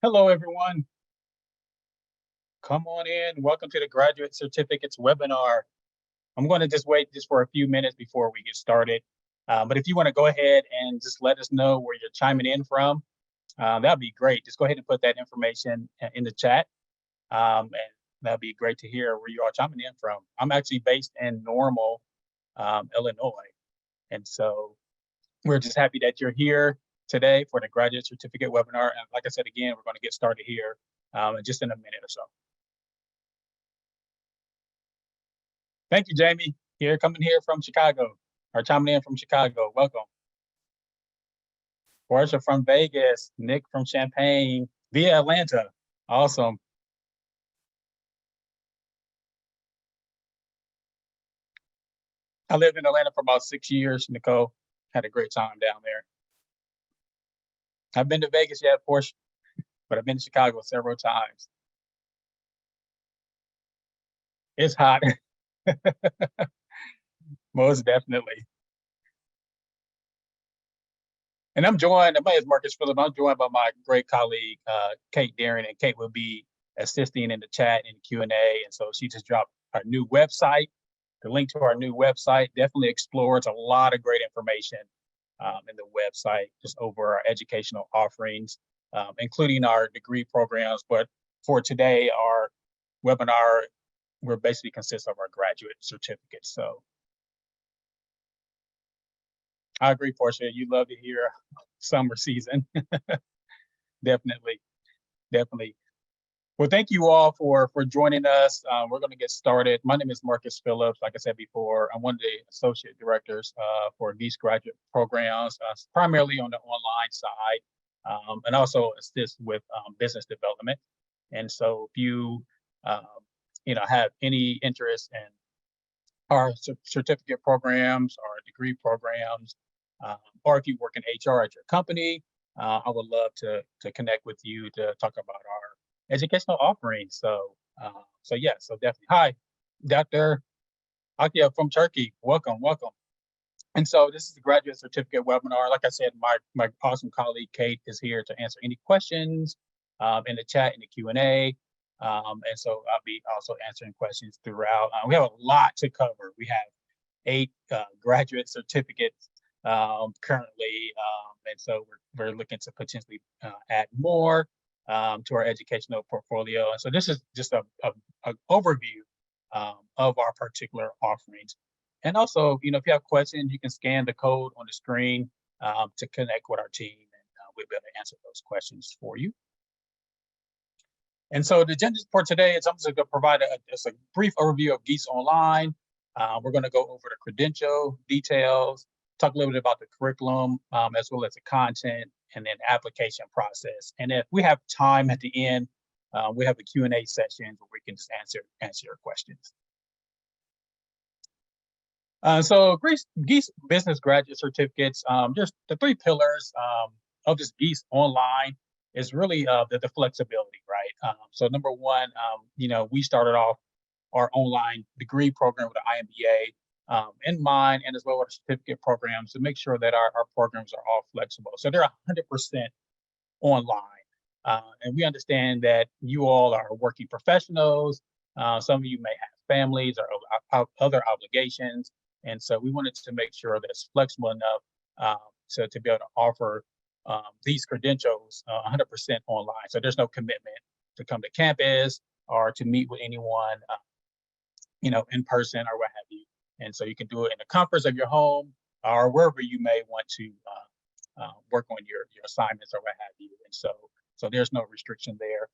Hello, everyone. Come on in. Welcome to the Graduate Certificates webinar. I'm going to just wait for a few minutes before we get started. But if you want to go ahead and just let us know where you're chiming in from, that'd be great. Just go ahead and put that information in the chat. And that'd be great to hear where you are chiming in from. I'm actually based in Normal, Illinois. And so we're just happy that you're here today for the Graduate Certificate webinar. And like I said, again, we're going to get started here just in a minute or so. Thank you, Jamie. Coming here from Chicago, or chiming in from Chicago. Welcome. Portia from Vegas, Nick from Champaign, via Atlanta. Awesome. I lived in Atlanta for about 6 years, Nicole. Had a great time down there. I've been to Vegas yet, Portia, but I've been to Chicago several times. It's hot. Most definitely. And I'm joined, my name is Marcus Phillip. I'm joined by my great colleague, Kate Darren, and Kate will be assisting in the chat and Q&A. And so she just dropped our new website. The link to our new website definitely explores a lot of great information in the website, just over our educational offerings, including our degree programs. But for today, our webinar, we're basically consists of our graduate certificates. So I agree, Portia. You love to hear summer season. Definitely. Well, thank you all for joining us. We're going to get started. My name is Marcus Phillips. Like I said before, I'm one of the associate directors for Gies graduate programs, primarily on the online side, and also assist with business development. And so if you have any interest in our certificate programs or degree programs, or if you work in HR at your company, I would love to connect with you to talk about our educational offerings. So definitely. Hi, Dr. Akia from Turkey. Welcome. And so this is the graduate certificate webinar. Like I said, my awesome colleague Kate is here to answer any questions in the chat, in the Q&A. And so I'll be also answering questions throughout. We have a lot to cover. We have 8 graduate certificates currently, and so we're looking to potentially add more to our educational portfolio. And so this is just a overview of our particular offerings. And also, if you have questions, you can scan the code on the screen to connect with our team, and we'll be able to answer those questions for you. And so the agenda for today is I'm just going to provide a brief overview of Gies Online. We're going to go over the credential details, talk a little bit about the curriculum, as well as the content, and then application process. And if we have time at the end, we have a Q&A session where we can just answer your questions. So Gies Business graduate certificates, just the 3 pillars of this Gies Online is really the flexibility, right? So number one, we started off our online degree program with the IMBA in mind, and as well as certificate programs, to make sure that our programs are all flexible. So they're 100% online. And we understand that you all are working professionals. Some of you may have families or other obligations. And so we wanted to make sure that it's flexible enough to be able to offer these credentials 100% online. So there's no commitment to come to campus or to meet with anyone, in person or what have you. And so you can do it in the comforts of your home or wherever you may want to work on your assignments or what have you. And so there's no restriction there.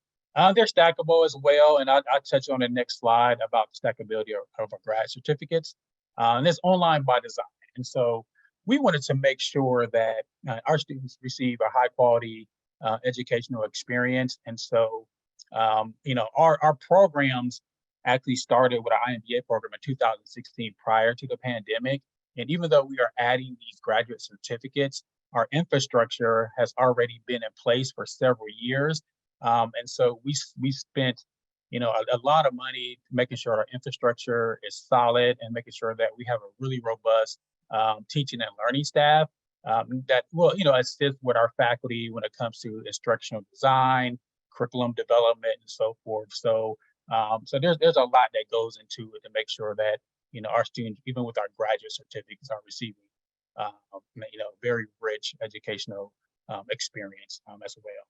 They're stackable as well, and I'll touch on the next slide about the stackability of our grad certificates. And it's online by design. And so we wanted to make sure that our students receive a high quality educational experience. And so, our programs actually started with our IMBA program in 2016 prior to the pandemic. And even though we are adding these graduate certificates, our infrastructure has already been in place for several years. And so we spent a lot of money making sure our infrastructure is solid and making sure that we have a really robust teaching and learning staff that will, assist with our faculty when it comes to instructional design, curriculum development and so forth. So so there's a lot that goes into it to make sure that our students, even with our graduate certificates, are receiving very rich educational experience as well.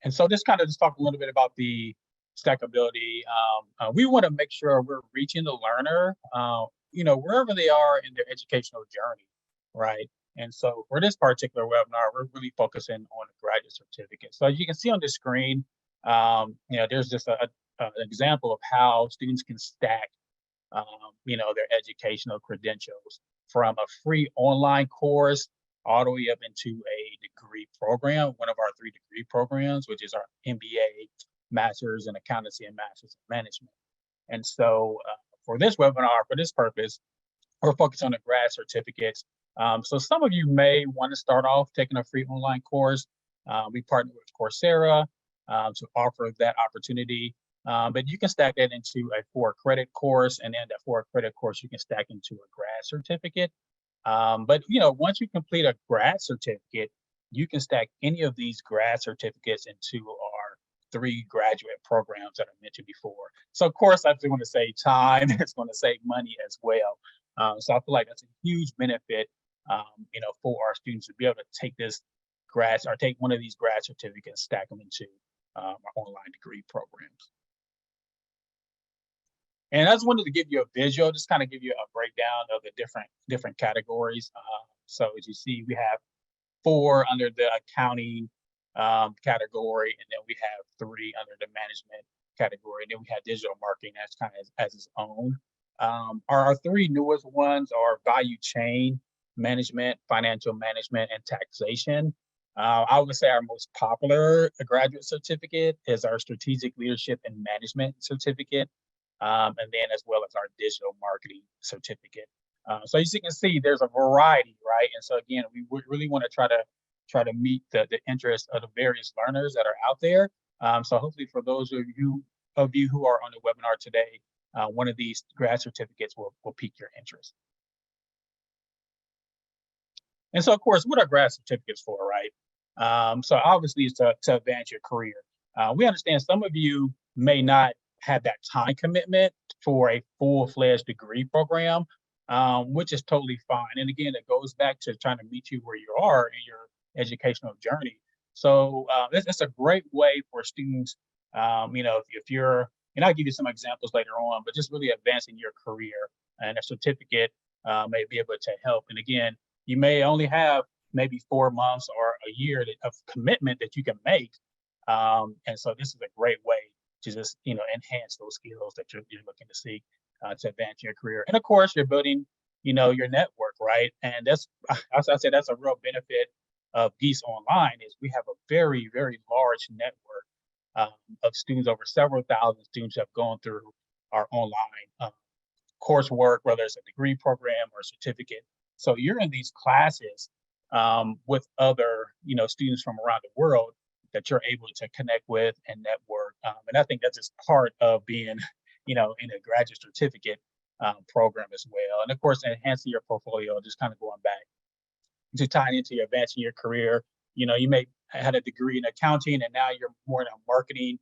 And so just talk a little bit about the stackability. We want to make sure we're reaching the learner, wherever they are in their educational journey, right? And so for this particular webinar, we're really focusing on the graduate certificate. So as you can see on the screen, there's just an example of how students can stack, their educational credentials from a free online course all the way up into a degree program, one of our 3 degree programs, which is our MBA, Master's in Accountancy and Master's in Management. And so for this webinar, for this purpose, we're focused on the grad certificates. So some of you may want to start off taking a free online course. We partner with Coursera to offer that opportunity. But you can stack that into a 4-credit course, and then that 4-credit course you can stack into a grad certificate. But once you complete a grad certificate, you can stack any of these grad certificates into our 3 graduate programs that I mentioned before. So of course, I just want to save time. It's going to save money as well. So I feel like that's a huge benefit, for our students to be able to take take one of these grad certificates, stack them into our online degree programs. And I just wanted to give you a visual, just kind of give you a breakdown of the different categories. So as you see, we have 4 under the accounting category, and then we have 3 under the management category, and then we have digital marketing that's kind of as its own. Our 3 newest ones are value chain management, financial management, and taxation. I would say our most popular graduate certificate is our strategic leadership and management certificate. And then as well as our digital marketing certificate. So as you can see, there's a variety, right? And so again, we really want to try to meet the interest of the various learners that are out there. So hopefully for those of you who are on the webinar today, one of these grad certificates will pique your interest. And so of course, what are grad certificates for, right? So obviously it's to advance your career. We understand some of you may not have that time commitment for a full-fledged degree program, which is totally fine. And again, it goes back to trying to meet you where you are in your educational journey. So it's a great way for students, if you're, and I'll give you some examples later on, but just really advancing your career, and a certificate may be able to help. And again, you may only have maybe 4 months or a year of commitment that you can make. And so this is a great way to just enhance those skills that you're looking to seek to advance your career. And of course, you're building your network, right? And that's, as I said, that's a real benefit of Gies Online, is we have a very, very large network of students. Over several thousand students have gone through our online coursework, whether it's a degree program or a certificate. So you're in these classes with other students from around the world that you're able to connect with and network. And I think that's just part of being, in a graduate certificate program as well. And of course, enhancing your portfolio, just kind of going back to tying into your advancing your career. You may have had a degree in accounting, and now you're more in a marketing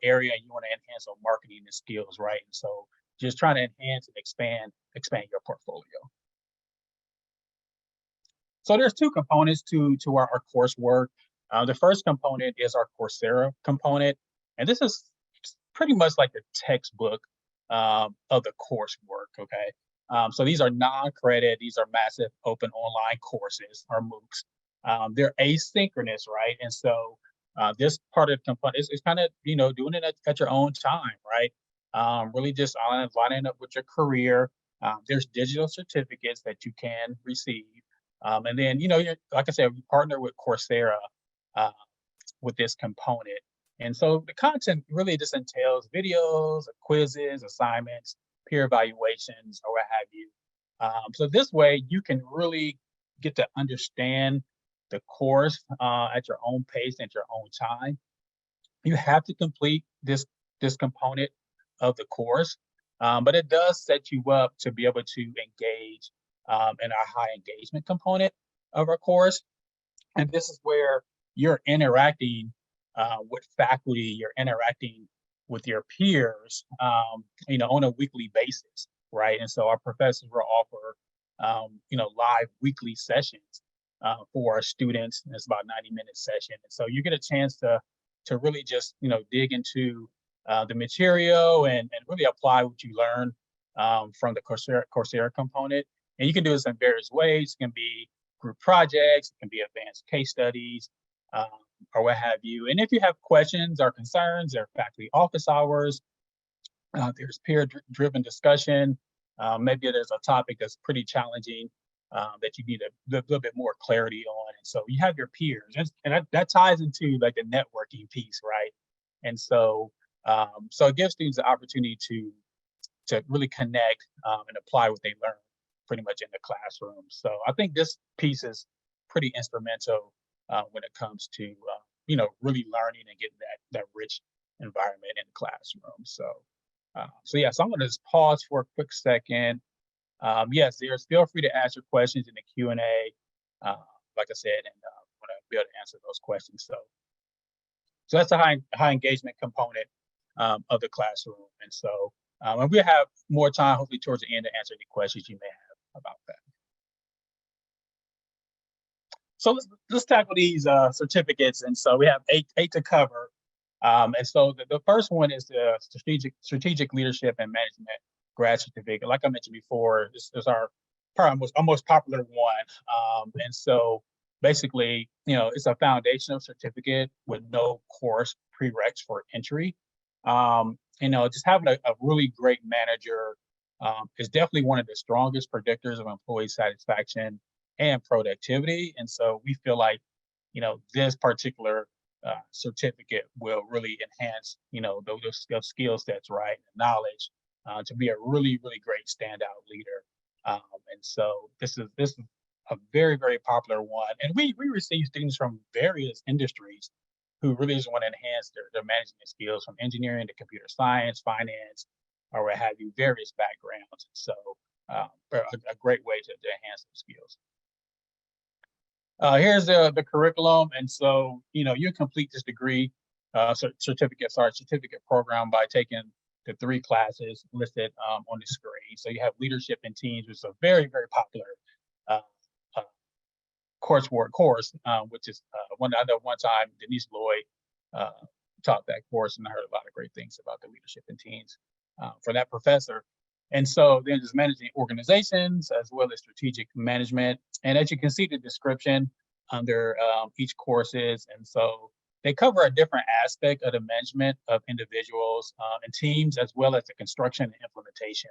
area, and you want to enhance on marketing and skills, right? And so just trying to enhance and expand your portfolio. So there's 2 components to our coursework. The first component is our Coursera component, and this is pretty much like the textbook of the coursework, okay? So these are non-credit, these are massive open online courses, or MOOCs. They're asynchronous, right? And so this part of the component is kind of, doing it at your own time, right? Really just lining up with your career. There's digital certificates that you can receive. And then, like I said, we partner with Coursera with this component. And so the content really just entails videos, quizzes, assignments, peer evaluations, or what have you. So this way you can really get to understand the course at your own pace, at your own time. You have to complete this component of the course, but it does set you up to be able to engage in our high engagement component of our course. And this is where you're interacting what faculty you're interacting with your peers, on a weekly basis, right? And so our professors will offer, live weekly sessions for our students. And it's about 90-minute session. And so you get a chance to really just, dig into the material and really apply what you learn from the Coursera component. And you can do this in various ways. It can be group projects, it can be advanced case studies, um, or what have you. And if you have questions or concerns, there are faculty office hours, there's peer-driven discussion. Maybe there's a topic that's pretty challenging that you need a little bit more clarity on. And so you have your peers, and that ties into like the networking piece, right? And so it gives students the opportunity to really connect and apply what they learn pretty much in the classroom. So I think this piece is pretty instrumental when it comes to really learning and getting that rich environment in the classroom. So yeah, so I'm going to just pause for a quick second. Yes, there's feel free to ask your questions in the Q&A, like I said, and I'm going to be able to answer those questions. So that's a high engagement component of the classroom. And so and we'll have more time, hopefully towards the end, to answer any questions you may have about that. So let's tackle these certificates. And so we have eight to cover. And so the first one is the strategic leadership and management grad certificate. Like I mentioned before, this is our probably our most popular one. And so basically, it's a foundational certificate with no course prereqs for entry. Just having a really great manager is definitely one of the strongest predictors of employee satisfaction and productivity. And so we feel like, this particular certificate will really enhance, those skill sets, right, and knowledge to be a really, really great standout leader. And so this is a very, very popular one. And we receive students from various industries who really just want to enhance their management skills, from engineering to computer science, finance, or what have you, various backgrounds. So a great way to enhance those skills. Here's the curriculum. And so, you complete this degree certificate program by taking the 3 classes listed on the screen. So you have leadership in teams, which is a very, very popular course, which is I know one time Denise Lloyd taught that course, and I heard a lot of great things about the leadership in teams for that professor. And so then just managing organizations as well as strategic management. And as you can see the description under each courses. And so they cover a different aspect of the management of individuals and teams, as well as the construction and implementation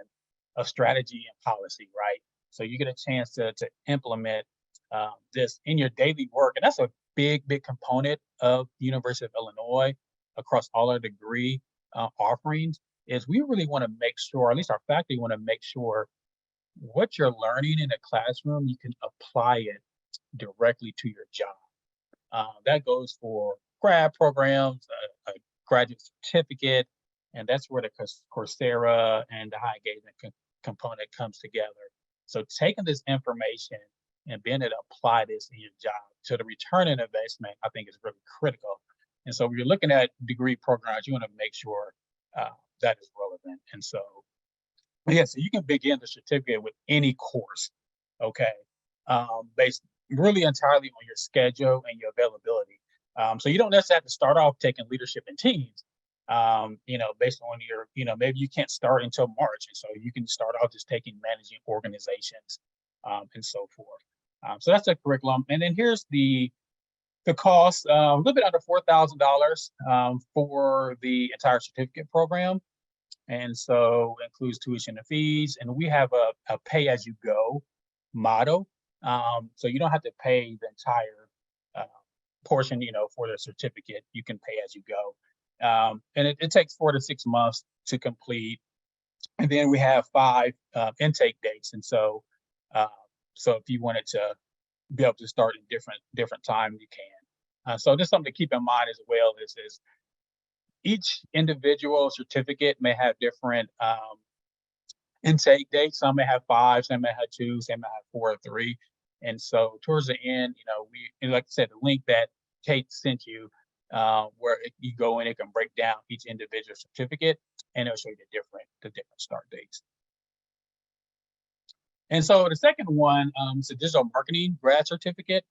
of strategy and policy, right? So you get a chance to implement this in your daily work. And that's a big, big component of the University of Illinois across all our degree offerings, is we really want to make sure, at least our faculty want to make sure, what you're learning in the classroom, you can apply it directly to your job. That goes for grad programs, a graduate certificate, and that's where the Coursera and the high engagement component comes together. So taking this information and being able to apply this in your job to the return on investment, I think is really critical. And so when you're looking at degree programs, you want to make sure that is relevant. And so, yeah, so you can begin the certificate with any course, okay, based really entirely on your schedule and your availability. So you don't necessarily have to start off taking leadership in teams, based on your, maybe you can't start until March. And so you can start off just taking managing organizations and so forth. So that's the curriculum. And then here's the cost, a little bit under $4,000 for the entire certificate program. And so it includes tuition and fees. And we have a pay-as-you-go model. So you don't have to pay the entire portion, for the certificate. You can pay as you go. And it takes 4 to 6 months to complete. And then we have 5 intake dates. And so if you wanted to be able to start in different time, you can. So just something to keep in mind as well is each individual certificate may have different intake dates. Some may have 5, some may have 2, some may have 4 or 3. And so towards the end, we, like I said, the link that Kate sent you where you go in, it can break down each individual certificate, and it'll show you the different start dates. And so the second one is a digital marketing grad certificate.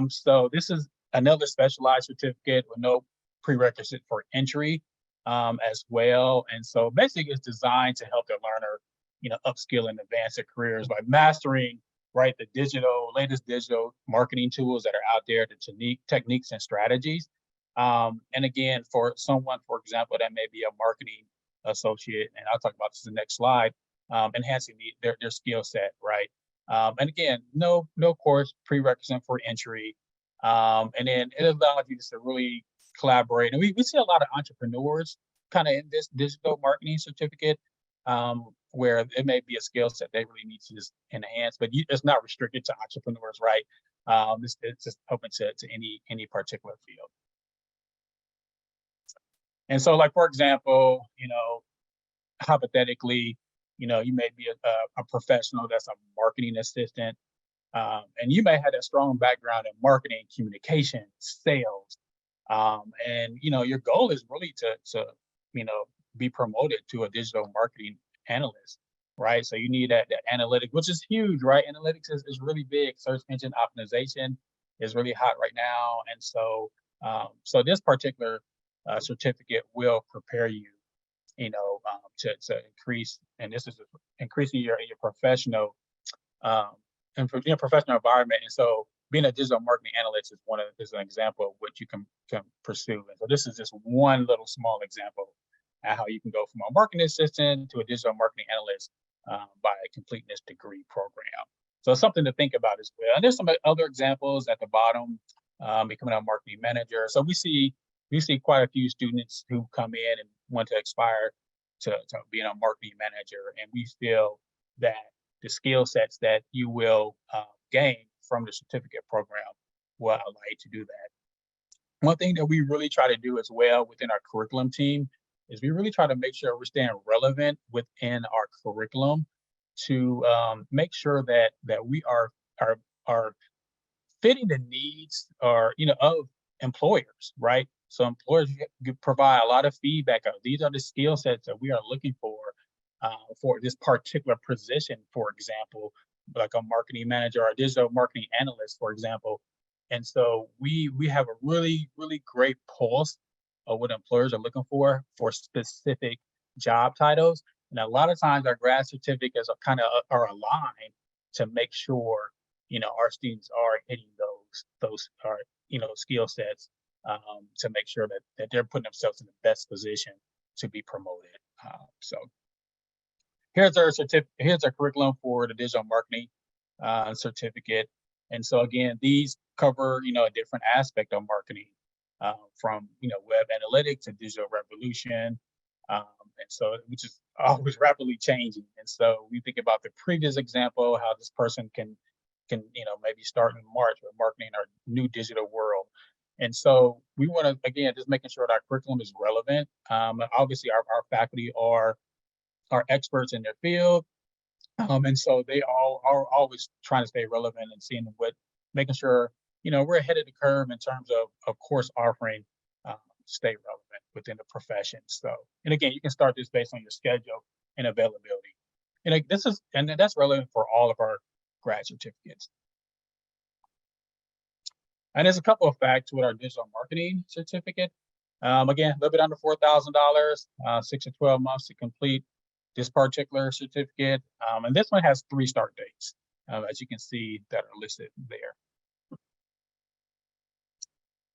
So this is another specialized certificate with no prerequisite for entry as well. And so basically it's designed to help the learner, upskill and advance their careers by mastering, right, the latest digital marketing tools that are out there, the techniques and strategies. And again, for someone, for example, that may be a marketing associate, and I'll talk about this in the next slide, enhancing their skill set, right? And again, no course prerequisite for entry. And then it allows you to really collaborate. And we see a lot of entrepreneurs kind of in this digital marketing certificate, where it may be a skill set they really need to just enhance, but it's not restricted to entrepreneurs, right? It's just open to any particular field. And so, like, for example, hypothetically, you may be a professional that's a marketing assistant, and you may have a strong background in marketing, communication, sales, and your goal is really to be promoted to a digital marketing analyst, right? So you need that analytics, which is huge, right? Analytics is really big. Search engine optimization is really hot right now, and so this particular certificate will prepare you, to increase, and this is increasing your professional professional environment. And so being a digital marketing analyst is an example of what you can pursue. And so this is just one little small example at how you can go from a marketing assistant to a digital marketing analyst by completing this degree program. So it's something to think about as well. And there's some other examples at the bottom, becoming a marketing manager. So we see quite a few students who come in and want to aspire to being a marketing manager, and we feel that the skill sets that you will gain from the certificate program will allow you to do that. One thing that we really try to do as well within our curriculum team is we really try to make sure we're staying relevant within our curriculum to make sure that we are fitting the needs of employers, right? So employers provide a lot of feedback. These are the skill sets that we are looking for this particular position, for example, like a marketing manager or a digital marketing analyst, for example. And so we have a really, really great pulse of what employers are looking for specific job titles. And a lot of times our grad certificates are aligned to make sure, our students are hitting those skill sets, to make sure that they're putting themselves in the best position to be promoted. So here's our curriculum for the digital marketing certificate. And so again, these cover, a different aspect of marketing, from, web analytics to digital revolution. And so, which is always rapidly changing. And so we think about the previous example, how this person can maybe start in March with marketing our new digital world. And so we want to, again, just making sure that our curriculum is relevant. Obviously our faculty are experts in their field. And so they all are always trying to stay relevant and making sure, we're ahead of the curve in terms of course offering, stay relevant within the profession. So, and again, you can start this based on your schedule and availability. And that's relevant for all of our grad certificates. And there's a couple of facts with our digital marketing certificate. Again, a little bit under $4,000, 6 to 12 months to complete this particular certificate. And this one has 3 start dates, as you can see, that are listed there.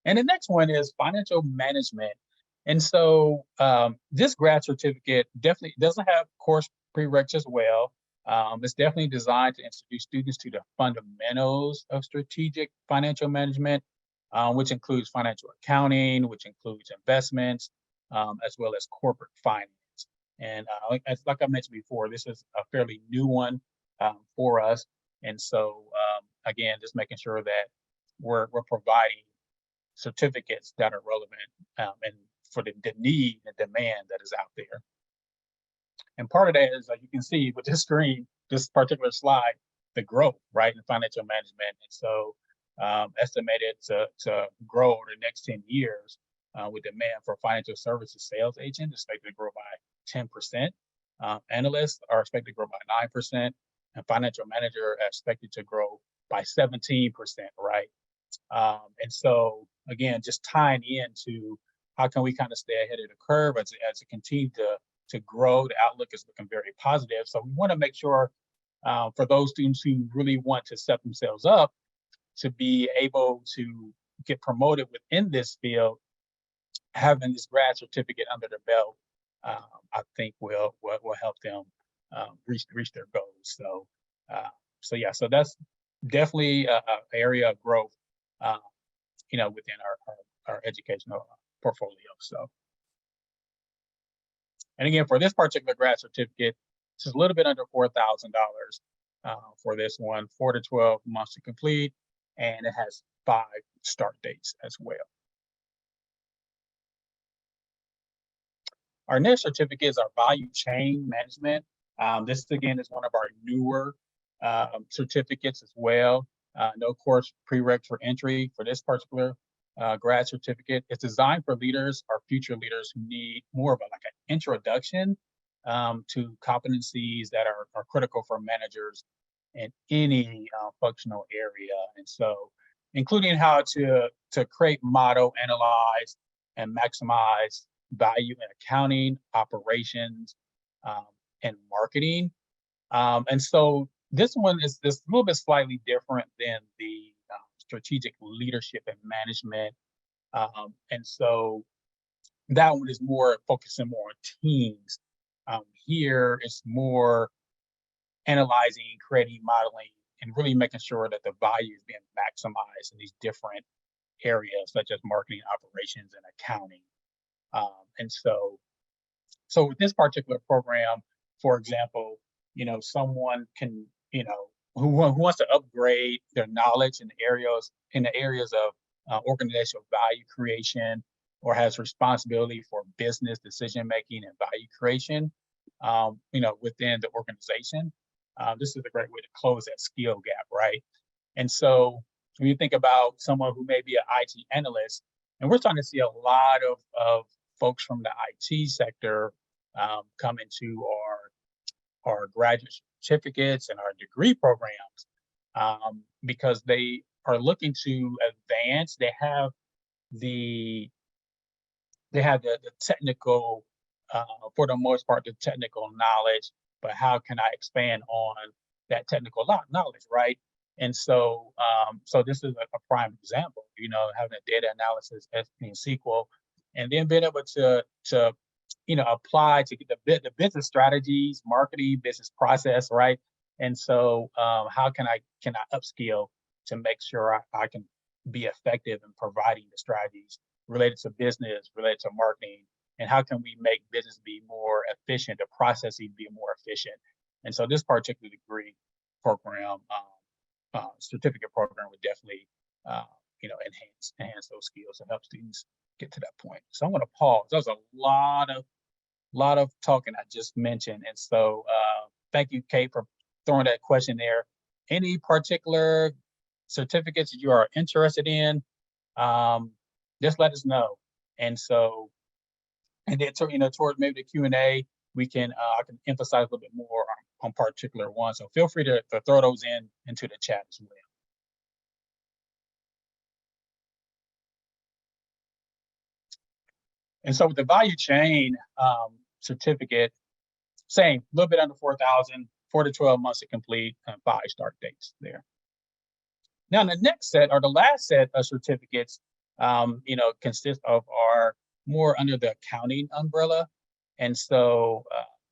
And the next one is financial management. And so this grad certificate definitely doesn't have course prereqs as well. It's definitely designed to introduce students to the fundamentals of strategic financial management, which includes financial accounting, which includes investments, as well as corporate finance. And like I mentioned before, this is a fairly new one for us. And so, again, just making sure that we're providing certificates that are relevant and for the need and demand that is out there. And part of that is, like you can see with this particular slide, the growth, right, in financial management. And so estimated to grow over the next 10 years, with demand for financial services sales agents expected to grow by 10%. Analysts are expected to grow by 9%, and financial manager are expected to grow by 17%, right? And so again, just tying into how can we kind of stay ahead of the curve as it continues to grow. The outlook is looking very positive. So we want to make sure for those students who really want to set themselves up to be able to get promoted within this field, having this grad certificate under their belt, I think will help them reach their goals. So yeah, so that's definitely an area of growth, within our educational portfolio. So, and again, for this particular grad certificate, it's just a little bit under $4,000 for this one, 4 to 12 months to complete, and it has 5 start dates as well. Our next certificate is our value chain management. This again is one of our newer certificates as well. No course prereq for entry for this particular grad certificate. It's designed for leaders or future leaders who need more of an introduction to competencies that are critical for managers in any functional area. And so, including how to create, model, analyze, and maximize value in accounting, operations, and marketing. And so this one is a little bit slightly different than the strategic leadership and management. And so that one is more focusing more on teams. Here it's more analyzing, creating, modeling, and really making sure that the value is being maximized in these different areas, such as marketing, operations, and accounting. And so with this particular program, for example, someone can, who wants to upgrade their knowledge in the areas of organizational value creation, or has responsibility for business decision making and value creation, within the organization. This is a great way to close that skill gap, right? And so when you think about someone who may be an IT analyst, and we're starting to see a lot of folks from the IT sector come into our graduate certificates and our degree programs, because they are looking to advance. They have the technical, for the most part, the technical knowledge, but how can I expand on that technical knowledge, right? And so, so this is a prime example, having a data analysis in SQL, and then being able to apply to get the business strategies, marketing, business process, right? And so, how can I upskill to make sure I can be effective in providing the strategies related to business, related to marketing, and how can we make business be more efficient, the processes be more efficient? And so this particular degree program, certificate program would definitely, enhance those skills and help students get to that point. So I'm going to pause. That was a lot of talking I just mentioned. And so thank you, Kate, for throwing that question there. Any particular certificates that you are interested in, just let us know. And so, and then towards maybe the Q&A, we can I can emphasize a little bit more on particular ones. So feel free to throw those into the chat as well. And so with the value chain certificate, same, a little bit under 4,000, 4 to 12 months to complete, and 5 start dates there. Now, the next set, or the last set of certificates, consist of our more under the accounting umbrella. And so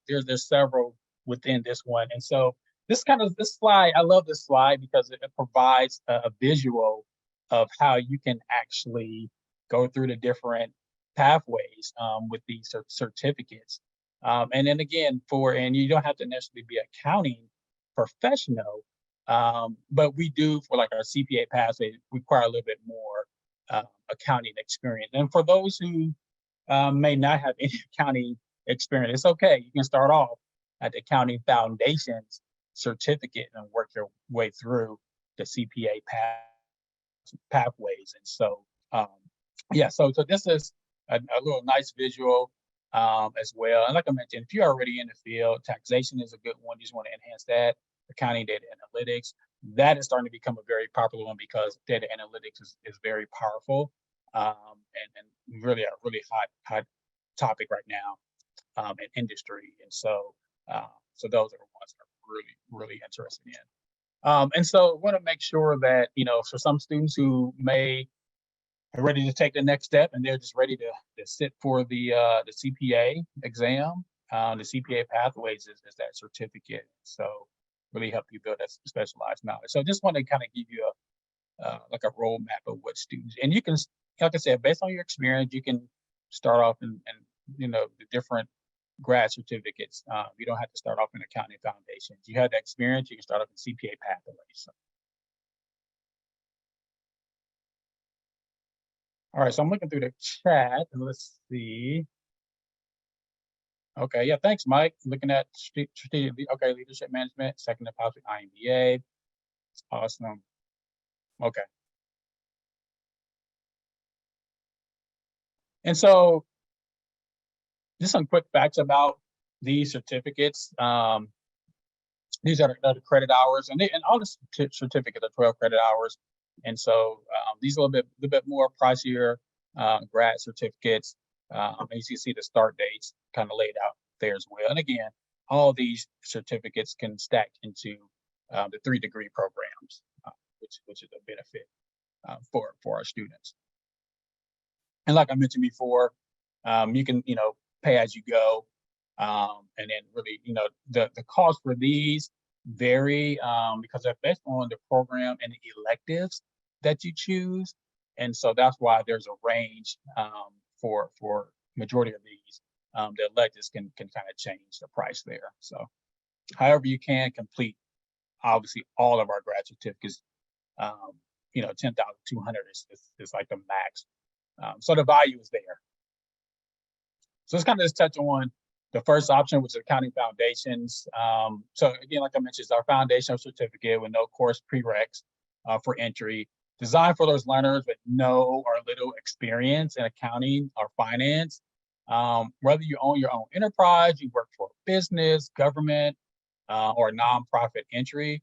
there's several within this one. And so this slide, I love this slide because it provides a visual of how you can actually go through the different pathways with these certificates. And then again, and you don't have to necessarily be an accounting professional, but we do, for like our CPA pathway, require a little bit more accounting experience. And for those who may not have any accounting experience, it's okay. You can start off at the Accounting Foundations certificate and work your way through the CPA pathways. And so, yeah, so this is a little nice visual as well. And like I mentioned, if you're already in the field, taxation is a good one. You just want to enhance that. Accounting, data analytics, that is starting to become a very popular one because data analytics is very powerful and really a really hot topic right now in industry. And so, so those are the ones that I'm really interested in. And so want to make sure that, for some students who may are ready to take the next step and they're just ready to sit for the CPA exam, the CPA pathways is that certificate. So really help you build that specialized knowledge. So just want to kind of give you like a roadmap of what students, and you can, like I said, based on your experience, you can start off in the different grad certificates. You don't have to start off in accounting foundations. You have the experience, you can start off in CPA pathways. So. All right, so I'm looking through the chat and let's see. Okay, yeah, thanks, Mike. Looking at strategic, okay, leadership management, second deposit IMBA. It's awesome. Okay. And so just some quick facts about these certificates. These are the credit hours, and all the certificates are 12 credit hours. And so these are a little bit more pricier grad certificates. As you see, the start dates kind of laid out there as well. And again, all these certificates can stack into the 3-degree programs, which is a benefit for our students. And like I mentioned before, you can pay as you go, and then really the cost for these vary because they're based on the program and the electives that you choose, and so that's why there's a range for majority of these. The electives can kind of change the price there. So, however you can complete, obviously all of our grad certificates, 10,200 is like the max. So the value is there. So let's kind of just touch on the first option, which is accounting foundations. So again, like I mentioned, it's our foundational certificate with no course prereqs for entry, designed for those learners with no or little experience in accounting or finance. Whether you own your own enterprise, you work for a business, government, or a nonprofit entry.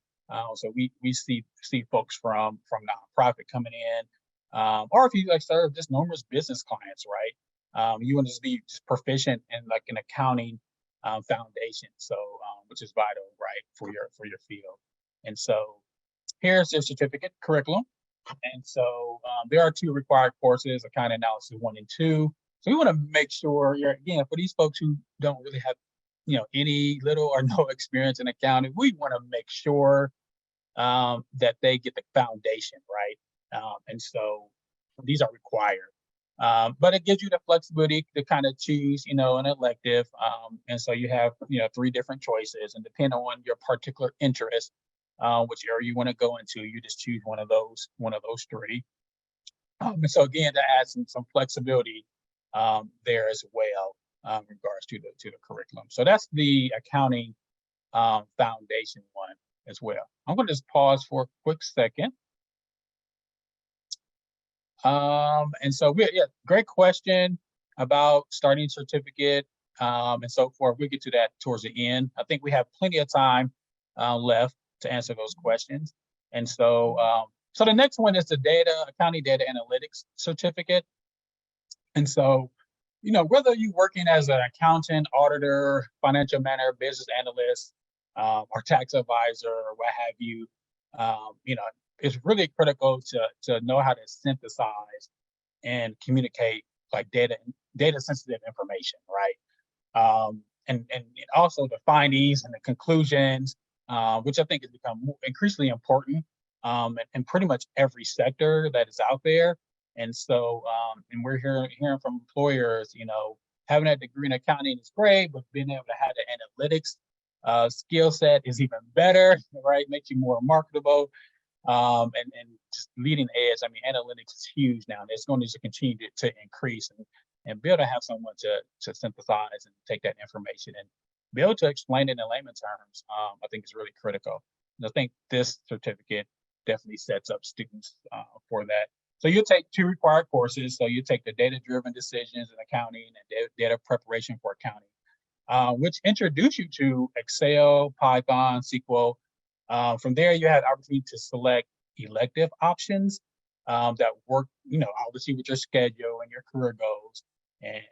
So we see folks from nonprofit coming in, or if you serve just numerous business clients, right? You want to just be proficient in like an accounting foundation, so which is vital, right, for your field. And so here's your certificate curriculum. And so there are 2 required courses: accounting analysis 1 and 2. So we want to make sure again, for these folks who don't really have any little or no experience in accounting, we want to make sure that they get the foundation right. And so these are required. But it gives you the flexibility to kind of choose, an elective. And so you have, 3 different choices, and depending on your particular interest, which area you want to go into, you just choose one of those 3. And so again, to add some flexibility there as well in regards to the curriculum. So that's the accounting foundation one as well. I'm going to just pause for a quick second. And so great question about starting certificate and so forth. We'll get to that towards the end. I think we have plenty of time left to answer those questions. And so so the next one is the accounting data analytics certificate. And so, whether you're working as an accountant, auditor, financial manager, business analyst, or tax advisor, or what have you, it's really critical to know how to synthesize and communicate like data sensitive information, right? And also the findings and the conclusions, which I think has become increasingly important in pretty much every sector that is out there. And so, and we're hearing from employers, having that degree in accounting is great, but being able to have the analytics skill set is even better, right? Makes you more marketable. And just leading edge. I mean, analytics is huge now, and it's going to continue to increase and be able to have someone to synthesize and take that information and be able to explain it in layman terms. I think is really critical. And I think this certificate definitely sets up students for that. So you'll take 2 required courses. So you take the data-driven decisions in accounting and data preparation for accounting, which introduce you to Excel, Python, SQL. From there, you had opportunity to select elective options that work, obviously with your schedule and your career goals. And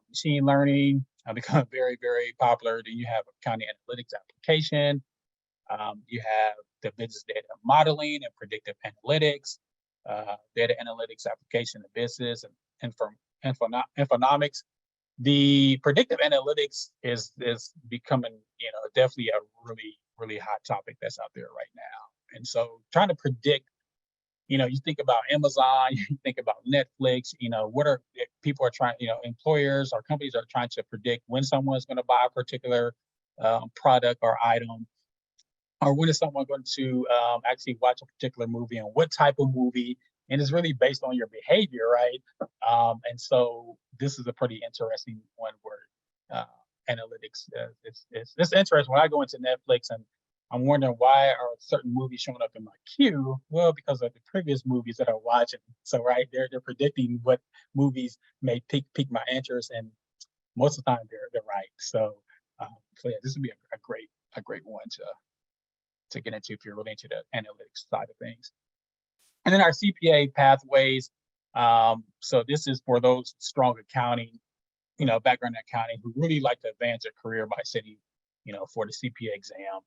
machine learning become very, very popular. Then you have accounting analytics application. You have the business data modeling and predictive analytics, data analytics application of business and infonomics. The predictive analytics is becoming, definitely a really, really hot topic that's out there right now. And so trying to predict, you think about Amazon, you think about Netflix, what are people are trying, employers or companies are trying to predict when someone's going to buy a particular product or item, or when is someone going to actually watch a particular movie and what type of movie, and it's really based on your behavior, right? And so this is a pretty interesting one where analytics, it's interesting. When I go into Netflix and I'm wondering why are certain movies showing up in my queue? Well, because of the previous movies that I'm watching. So right, they're predicting what movies may pique my interest, and most of the time they're right. So yeah, this would be a great one to get into if you're really into the analytics side of things. And then our CPA pathways. So this is for those strong accounting, background in accounting who really like to advance their career by sitting, for the CPA exam.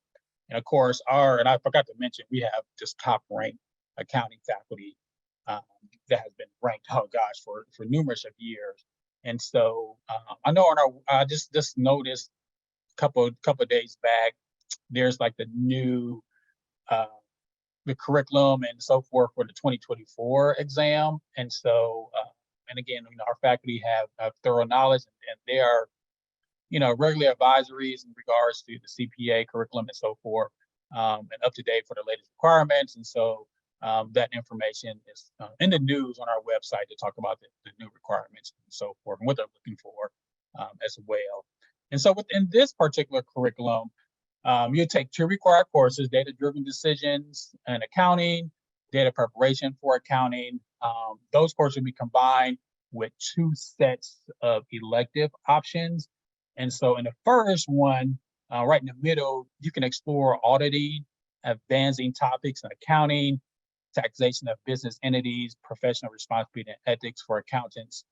And of course, and I forgot to mention, we have just top ranked accounting faculty that has been ranked, oh gosh, for numerous of years. And so I know I just noticed a couple of days back, there's like the new the curriculum and so forth for the 2024 exam. And so and again, our faculty have thorough knowledge, and they are regular advisories in regards to the CPA curriculum and so forth, and up to date for the latest requirements. And so that information is in the news on our website to talk about the new requirements and so forth and what they're looking for as well. And so within this particular curriculum, you take 2 required courses: data-driven decisions and accounting, data preparation for accounting. Those courses will be combined with 2 sets of elective options. And so in the first one, right in the middle, you can explore auditing, advancing topics in accounting, taxation of business entities, professional responsibility and ethics for accountants,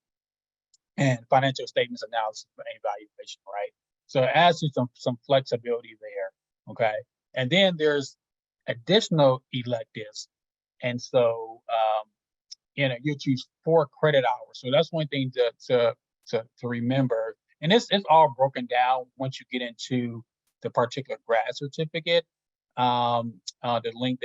and financial statements analysis and evaluation, right? So it adds you some flexibility there, okay? And then there's additional electives. And so, you choose 4 credit hours. So that's one thing to remember. And it's all broken down once you get into the particular grad certificate, the link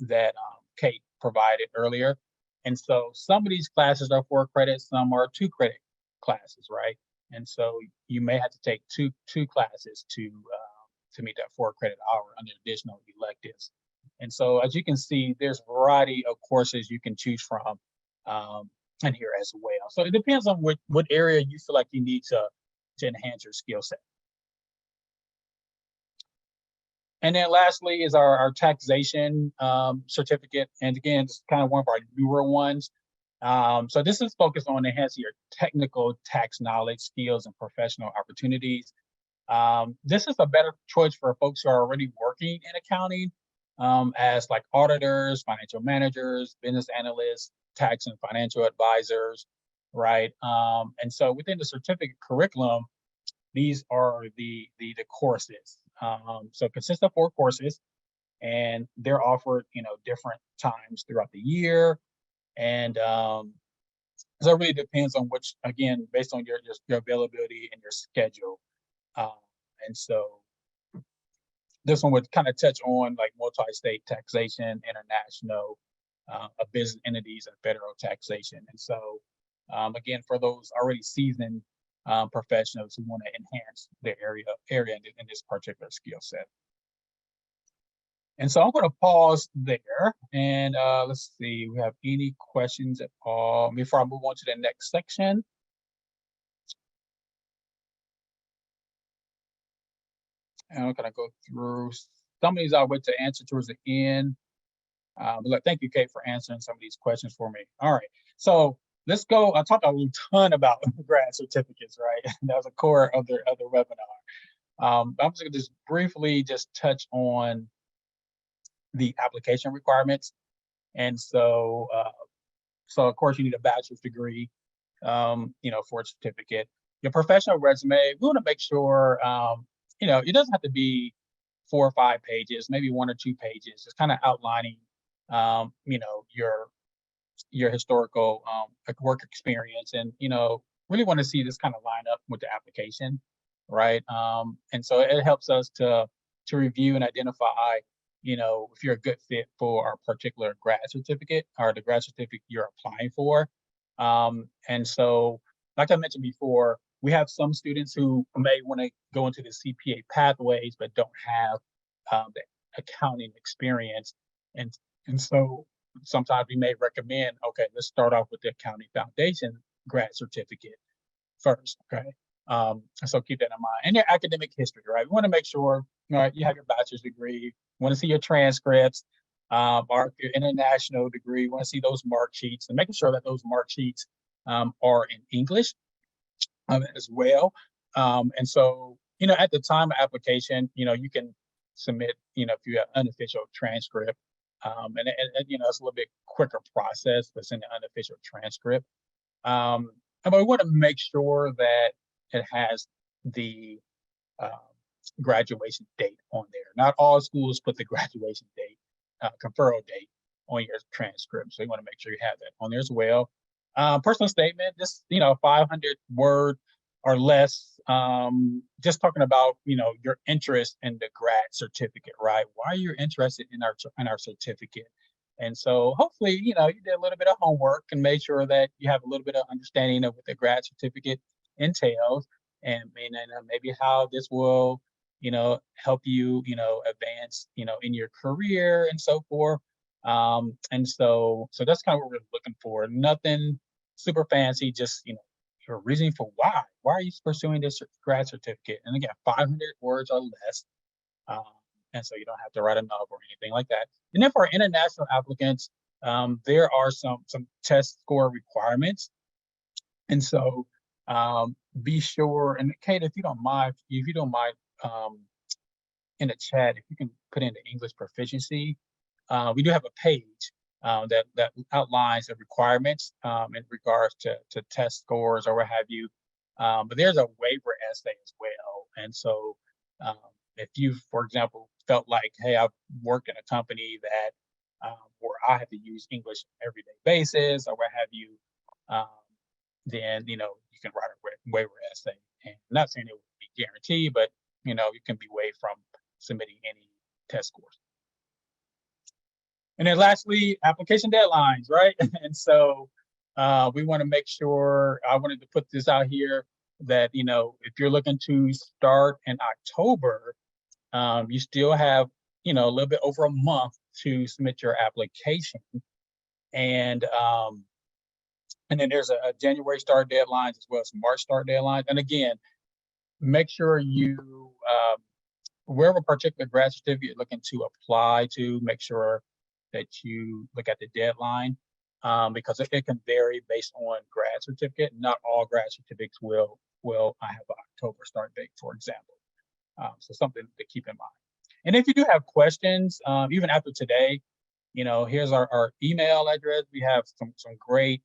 that Kate provided earlier. And so some of these classes are 4 credits, some are 2 credit classes, right? And so you may have to take two classes to meet that 4 credit hour under additional electives. And so as you can see, there's a variety of courses you can choose from in here as well. So it depends on what area you feel like you need to enhance your skill set. And then lastly is our taxation certificate. And again, it's kind of one of our newer ones. So this is focused on enhancing your technical tax knowledge, skills, and professional opportunities. This is a better choice for folks who are already working in accounting as like auditors, financial managers, business analysts, tax and financial advisors, right? And so within the certificate curriculum, these are the courses. So it consists of 4 courses, and they're offered, different times throughout the year. And so it really depends on which, again, based on your availability and your schedule. And so this one would kind of touch on like multi-state taxation, international, business entities, and federal taxation. And so again, for those already seasoned professionals who want to enhance their area in this particular skill set. And so I'm going to pause there, and let's see, we have any questions at all before I move on to the next section. And I'm going to go through some of these. I'll wait to answer towards the end. But look, thank you, Kate, for answering some of these questions for me. All right, so let's go. I talked a ton about grad certificates, right? That was a core of the webinar. I'm just gonna just briefly just touch on the application requirements. And so of course you need a bachelor's degree, for a certificate. Your professional resume, we want to make sure, it doesn't have to be 4 or 5 pages, maybe 1 or 2 pages, just kind of outlining, your historical like work experience, and really want to see this kind of line up with the application, right? And so it helps us to review and identify, if you're a good fit for our particular grad certificate or the grad certificate you're applying for. And so, like I mentioned before, we have some students who may want to go into the CPA pathways but don't have the accounting experience, and so sometimes we may recommend, okay, let's start off with the accounting foundation grad certificate first, okay? So keep that in mind. And your academic history, right? We want to make sure, all right, you have your bachelor's degree, want to see your transcripts, or your international degree, want to see those mark sheets, and making sure that those mark sheets are in English as well. And so, at the time of application, you can submit, if you have unofficial transcript, and it's a little bit quicker process that's in the unofficial transcript. But we want to make sure that it has the graduation date on there. Not all schools put the graduation date, conferral date on your transcript, so you want to make sure you have that on there as well. Personal statement, just 500 word or less, just talking about your interest in the grad certificate, right? Why are you interested in our certificate? And so hopefully, you did a little bit of homework and made sure that you have a little bit of understanding of what the grad certificate entails, and maybe how this will, help you, advance, in your career and so forth. And so that's kind of what we're looking for. Nothing super fancy, just, your reasoning for why are you pursuing this grad certificate? And again, 500 words or less. Um, and so you don't have to write a novel or anything like that. And then for our international applicants, there are some test score requirements. And so be sure, and Kate, if you don't mind, in the chat, if you can put in the English proficiency, we do have a page that outlines the requirements in regards to test scores or what have you. But there's a waiver essay as well. And so if you, for example, felt like, hey, I've worked in a company that where I have to use English on an everyday basis or what have you, then you can write a waiver essay. And I'm not saying it would be guaranteed, but you can be waived from submitting any test scores. And then lastly, application deadlines, right? And so we want to make sure, I wanted to put this out here, that if you're looking to start in October, you still have a little bit over a month to submit your application. And then there's a January start deadline as well as March start deadline. And again, make sure you wherever particular grad certificate you're looking to apply to, make sure that you look at the deadline, because it can vary based on grad certificate. Not all grad certificates will have an October start date, for example. So something to keep in mind. And if you do have questions, even after today, here's our email address. We have some great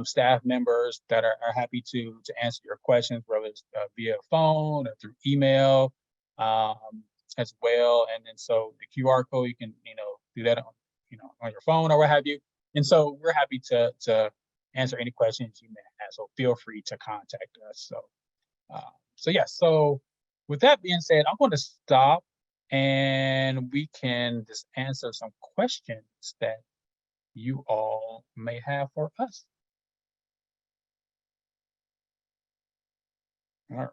staff members that are happy to answer your questions, whether it's via phone or through email as well. And then so the QR code, you can do that on your phone or what have you. And so we're happy to answer any questions you may have. So feel free to contact us. So yeah. So with that being said, I'm going to stop, and we can just answer some questions that you all may have for us. All right.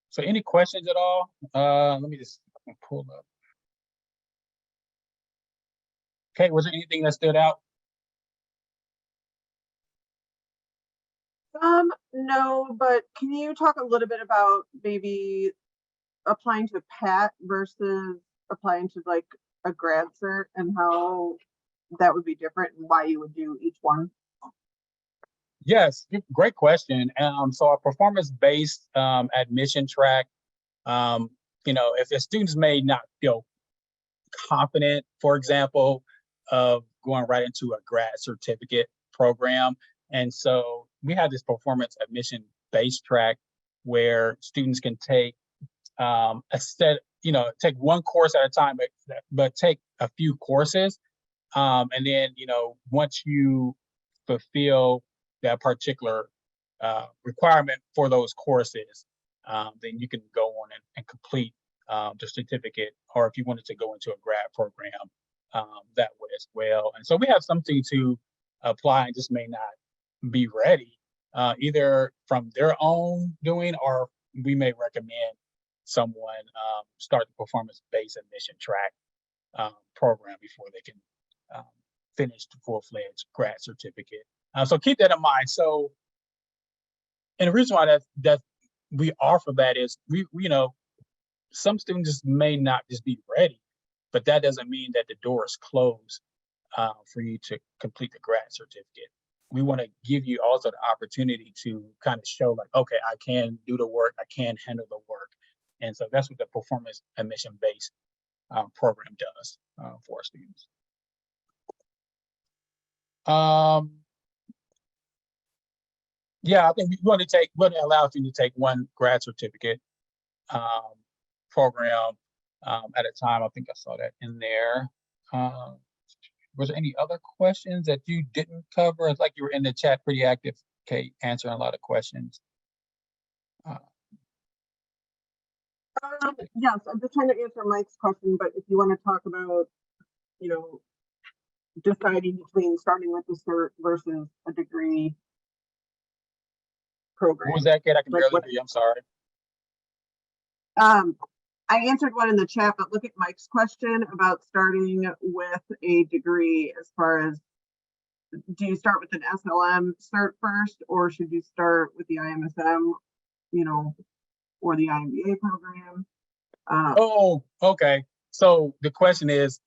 So any questions at all? Let me just pull up. Okay, was there anything that stood out? No, but can you talk a little bit about maybe applying to PAT versus applying to like a grad cert, and how that would be different and why you would do each one? Yes, great question. So a performance-based admission track, if the students may not feel confident, for example, of going right into a grad certificate program. And so we have this performance admission based track where students can take take one course at a time, but take a few courses. And then, once you fulfill that particular requirement for those courses, then you can go on and complete the certificate, or if you wanted to go into a grad program that way as well. And so we have something to apply and just may not be ready, either from their own doing, or we may recommend someone start the performance-based admission track program before they can finish the full-fledged grad certificate. So keep that in mind. So, and the reason why that we offer that is we some students just may not just be ready, but that doesn't mean that the door is closed for you to complete the grad certificate. We want to give you also the opportunity to kind of show like, okay, I can do the work, I can handle the work. And so that's what the performance admission based program does for our students. Yeah, I think we want to allow students to take one grad certificate program at a time. I think I saw that in there. Was there any other questions that you didn't cover? It's like you were in the chat pretty active, Kate, answering a lot of questions. Yes, I'm just trying to answer Mike's question, but if you want to talk about, deciding between starting with the cert versus a degree program. What was that, Kate? I can barely hear you. I'm sorry. I answered one in the chat, but look at Mike's question about starting with a degree. As far as, do you start with an SLM cert first, or should you start with the IMSM, or the IMBA program? Oh, okay. So the question is,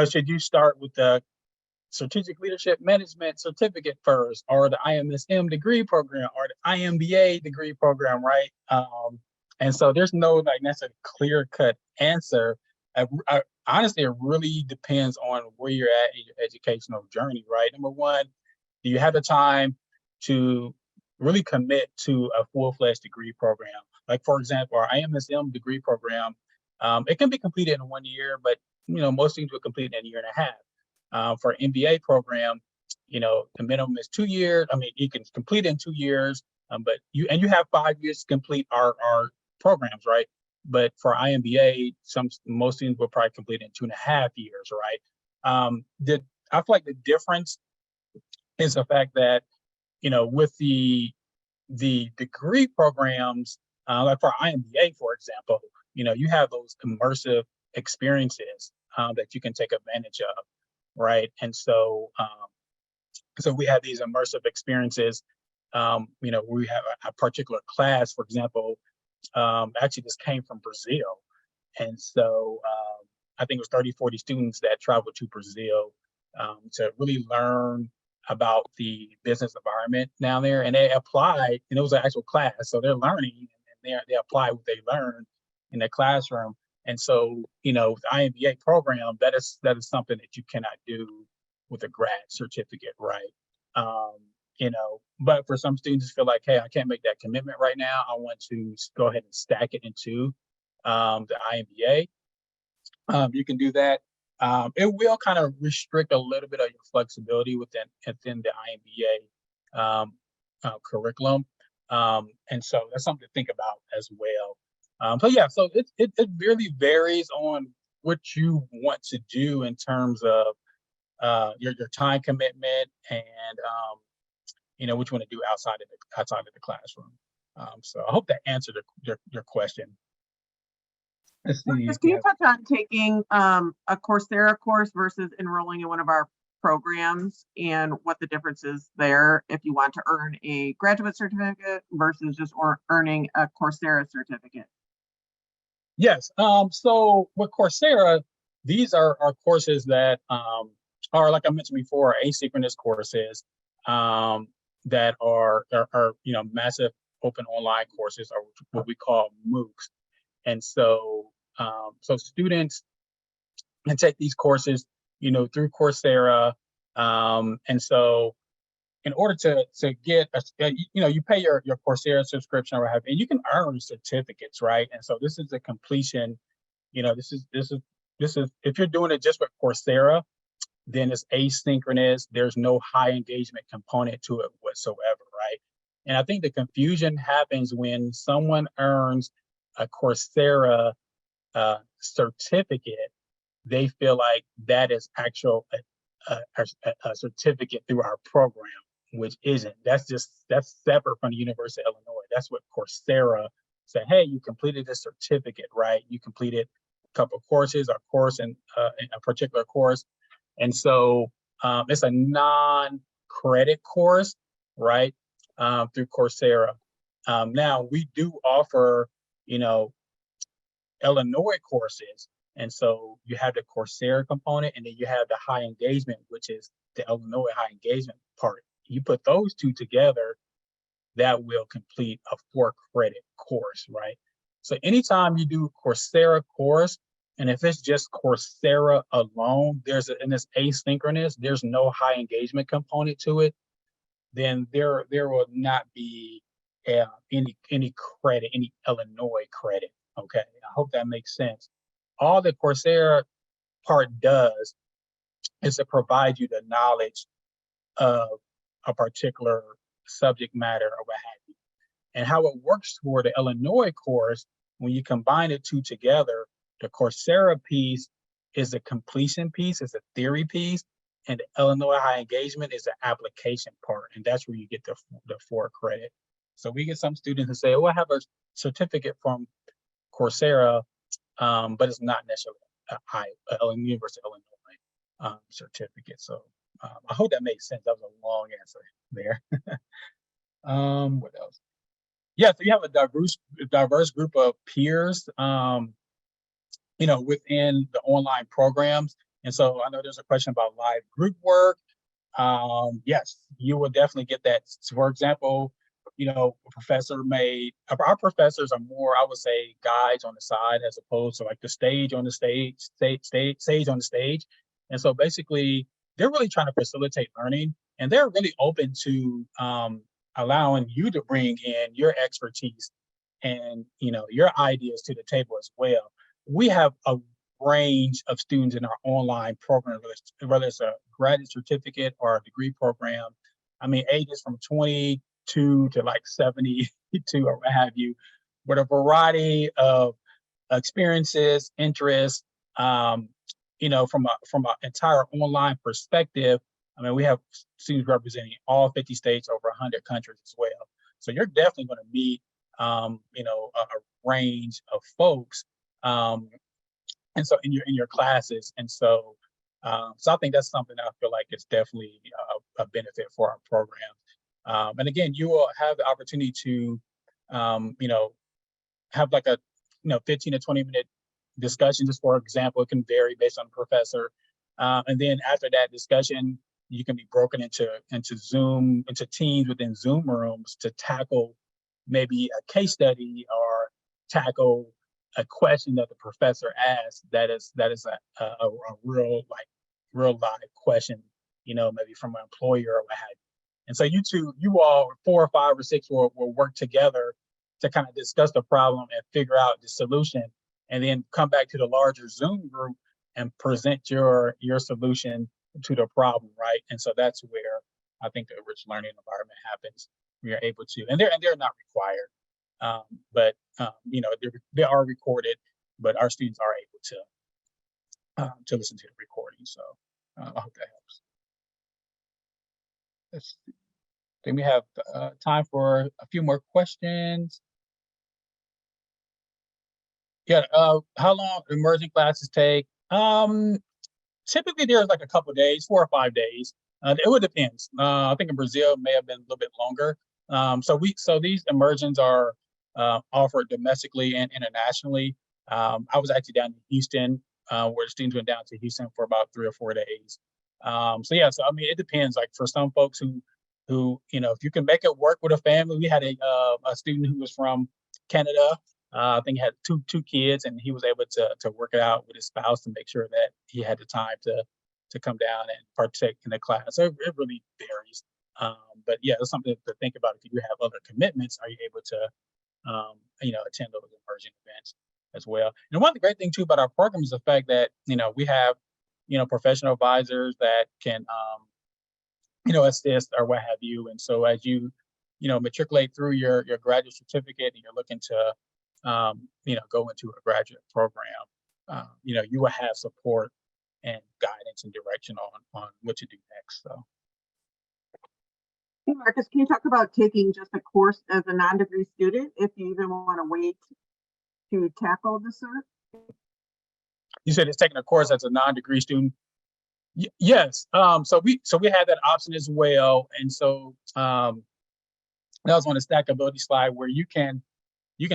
should you start with the Strategic Leadership Management certificate first, or the IMSM degree program, or the IMBA degree program, right? And so there's no that's a clear-cut answer. Honestly, it really depends on where you're at in your educational journey, right? Number one, do you have the time to really commit to a full-fledged degree program? Like, for example, our IMSM degree program, it can be completed in 1 year, but most students will complete in a year and a half. For an MBA program, the minimum is 2 years. I mean, you can complete it in 2 years, but you have 5 years to complete our programs, right? But for IMBA, most students will probably complete it in 2.5 years, right? I feel like the difference is the fact that with the degree programs, like for IMBA, for example, you have those immersive experiences that you can take advantage of, right? And so we have these immersive experiences. We have a particular class, for example, actually this came from Brazil. And so I think it was 30, 40 students that traveled to Brazil to really learn about the business environment down there. And they applied, and it was an actual class. So they're learning and they apply what they learned in their classroom. And so, the IMBA program, that is something that you cannot do with a grad certificate, right? But for some students feel like, hey, I can't make that commitment right now. I want to go ahead and stack it into the IMBA. You can do that. It will kind of restrict a little bit of your flexibility within the IMBA curriculum. And so that's something to think about as well. So it really varies on what you want to do in terms of your time commitment and what you want to do outside of the classroom. So I hope that answered your question. Let's see. Can you touch on taking a Coursera course versus enrolling in one of our programs, and what the difference is there if you want to earn a graduate certificate versus just earning a Coursera certificate? Yes. So with Coursera, these are courses that are, like I mentioned before, asynchronous courses that are massive open online courses, or what we call MOOCs. And so students can take these courses, through Coursera. And so in order to get you pay your Coursera subscription or whatever, and you can earn certificates, right? And so this is the completion. This is if you're doing it just with Coursera, then it's asynchronous. There's no high engagement component to it whatsoever, right? And I think the confusion happens when someone earns a Coursera certificate. They feel like that is actual a certificate through our program, which isn't. That's separate from the University of Illinois. That's what Coursera said. Hey, you completed this certificate, right? You completed a couple of courses, or course in a particular course, and so it's a non-credit course, right? Through Coursera. Now we do offer, Illinois courses. And so you have the Coursera component, and then you have the high engagement, which is the Illinois high engagement part. You put those two together, that will complete a 4-credit course, right? So anytime you do Coursera course, and if it's just Coursera alone, and it's asynchronous, there's no high engagement component to it, then there will not be any credit, any Illinois credit. Okay, I hope that makes sense. All the Coursera part does is to provide you the knowledge of a particular subject matter or what have you. And how it works for the Illinois course, when you combine the two together, the Coursera piece is a completion piece, it's a theory piece, and the Illinois high engagement is the application part. And that's where you get the 4 credit. So we get some students who say, oh, I have a certificate from Coursera, but it's not necessarily a University of Illinois certificate. So I hope that makes sense. That was a long answer there. What else? Yeah, so you have a diverse group of peers, within the online programs. And so I know there's a question about live group work. Yes, you will definitely get that. So for example, a professor our professors are more, I would say, guides on the side, as opposed to like the stage on the stage. And so basically, they're really trying to facilitate learning, and they're really open to allowing you to bring in your expertise and your ideas to the table as well. We have a range of students in our online program, whether it's a graduate certificate or a degree program. I mean, ages from 22 to like 72 or what have you, with a variety of experiences, interests. From an entire online perspective, I mean, we have students representing all 50 states, over 100 countries as well. So you're definitely going to meet, a range of folks, and so in your classes. And so I think that's something that I feel like is definitely a benefit for our program. And again, you will have the opportunity to, have like a 15 to 20-minute discussion. Just for example, it can vary based on the professor. And then after that discussion, you can be broken into teams within Zoom rooms to tackle maybe a case study, or tackle a question that the professor asked that is a real live question, maybe from an employer or what have you. And so you all 4 or 5 or 6 will work together to kind of discuss the problem and figure out the solution, and then come back to the larger Zoom group and present your solution to the problem, right? And so that's where I think the rich learning environment happens. We are able to, and they're not required, but they are recorded, but our students are able to listen to the recording. So I hope that helps. Let's see. I think we have time for a few more questions. Yeah, how long emerging classes take? Typically there's like a couple of days, 4 or 5 days. It would depend. I think in Brazil may have been a little bit longer. So these immersions are offered domestically and internationally. I was actually down in Houston, where the students went down to Houston for about 3 or 4 days. So yeah, so I mean, it depends. Like for some folks who if you can make it work with a family, we had a student who was from Canada. I think he had two kids, and he was able to work it out with his spouse to make sure that he had the time to come down and partake in the class. So it really varies. But yeah, it's something to think about. If you have other commitments, are you able to attend those immersion events as well? And one of the great things too about our program is the fact that we have professional advisors that can assist or what have you. And so as you matriculate through your graduate certificate and you're looking to go into a graduate program, you will have support and guidance and direction on what to do next. So Hey Marcus, can you talk about taking just a course as a non-degree student if you even want to wait to tackle the cert? you said it's taking a course as a non-degree student. Yes. So we had that option as well. And so that was on the stackability slide where you can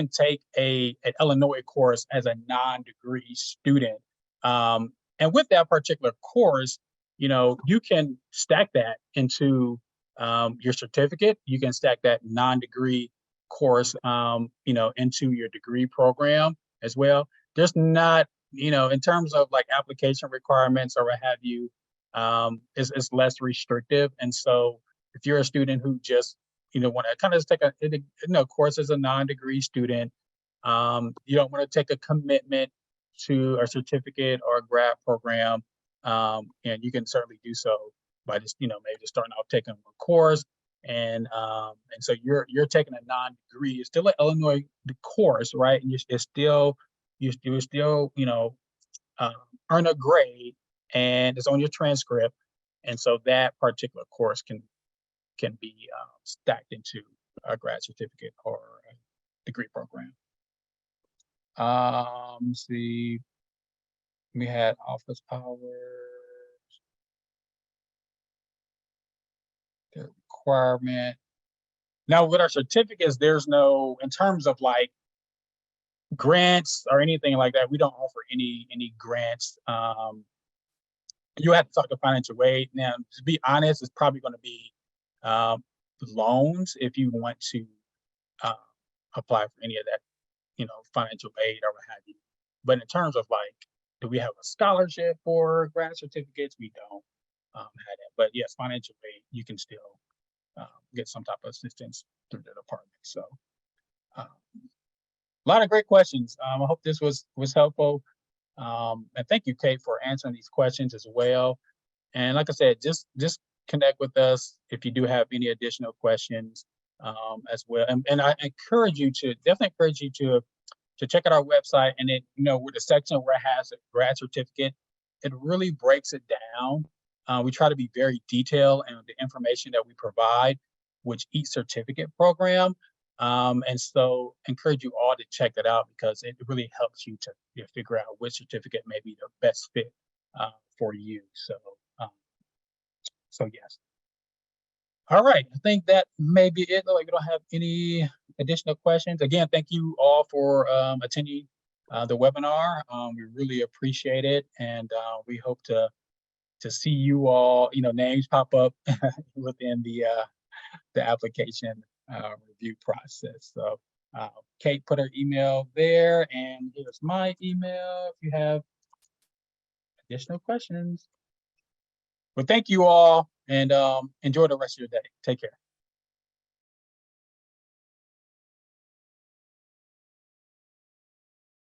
take an Illinois course as a non-degree student. And with that particular course, you can stack that into your certificate. You can stack that non-degree course, into your degree program as well. There's not, in terms of like application requirements or what have you, it's less restrictive. And so if you're a student who just want to kind of take a course as a non-degree student, you don't want to take a commitment to a certificate or a grad program, and you can certainly do so by just maybe just starting off taking a course, and so you're taking a non-degree. It's still an Illinois course, right? And you still earn a grade, and it's on your transcript, and so that particular course can be stacked into a grad certificate or a degree program. Let's see, we had office hours, the requirement. Now with our certificates, there's no, in terms of like grants or anything like that, we don't offer any grants. You have to talk to financial aid. Now, to be honest, it's probably going to be loans if you want to apply for any of that, financial aid or what have you. But in terms of like, do we have a scholarship for grad certificates? We don't have that. But yes, financial aid, you can still get some type of assistance through the department. So a lot of great questions. I hope this was helpful. And thank you, Kate, for answering these questions as well. And like I said, just connect with us if you do have any additional questions as well. And I definitely encourage you to check out our website, and it, with the section where it has a grad certificate, it really breaks it down. We try to be very detailed in the information that we provide with each certificate program. And so encourage you all to check that out because it really helps you to figure out which certificate may be the best fit for you. So yes. All right, I think that may be it. Like we don't have any additional questions. Again, thank you all for attending the webinar. We really appreciate it, and we hope to see you all, names pop up within the application review process. So Kate put her email there, and here's my email if you have additional questions. Well, thank you all, and enjoy the rest of your day. Take care.